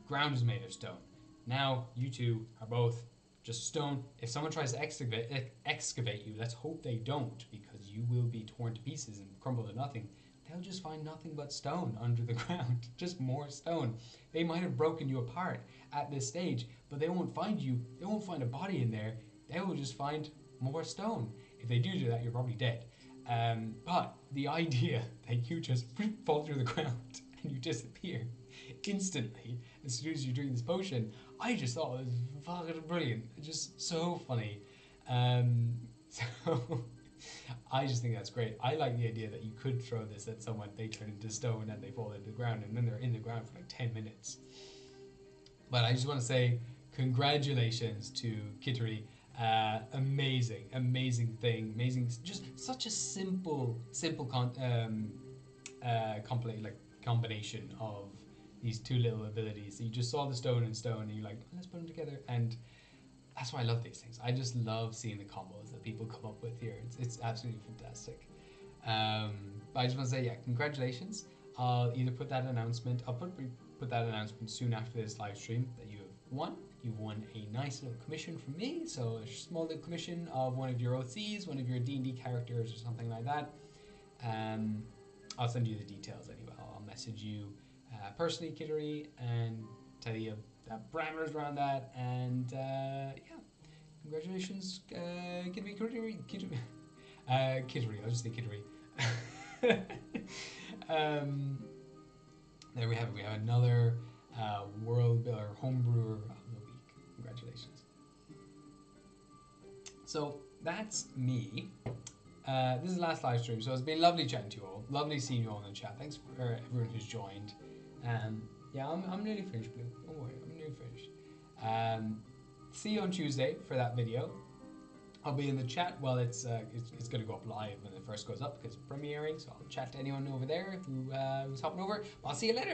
Ground is made of stone. Now you two are both just stone. If someone tries to excavate you, let's hope they don't, because you will be torn to pieces and crumble to nothing. they'll just find nothing but stone under the ground, just more stone. They might have broken you apart at this stage, but they won't find you. They won't find a body in there. They will just find more stone. If they do that, you're probably dead. But the idea that you just fall through the ground and you disappear instantly as soon as you're doing this potion, I just thought it was fucking brilliant. Just so funny. So I just think that's great. I like the idea that you could throw this at someone, they turn into stone and they fall into the ground, and then they're in the ground for like 10 minutes. But I just want to say congratulations to Kittery. Amazing thing. Amazing, just such a simple combination of these two little abilities. So you just saw the stone and stone and you're like, let's put them together, and that's why I love these things. I just love seeing the combos that people come up with here. It's absolutely fantastic. But I just want to say, yeah, congratulations. I'll either put that announcement, I'll put that announcement soon after this live stream that you have won. You've won a nice little commission from me, so a small little commission of one of your OCs, one of your D&D characters or something like that. I'll send you the details anyway. I'll message you personally, Kittery, and tell you the parameters around that, and yeah, congratulations, Kittery, I'll just say Kittery. There we have it. We have another world builder, homebrewer of the week. Congratulations. So that's me. This is the last live stream, so it's been lovely chatting to you all. Lovely seeing you all in the chat. Thanks for everyone who's joined. Yeah, I'm nearly finished, Blue. Don't worry, I'm nearly finished. See you on Tuesday for that video. I'll be in the chat while it's going to go up live when it first goes up because it's premiering. So I'll chat to anyone over there who's hopping over. I'll see you later.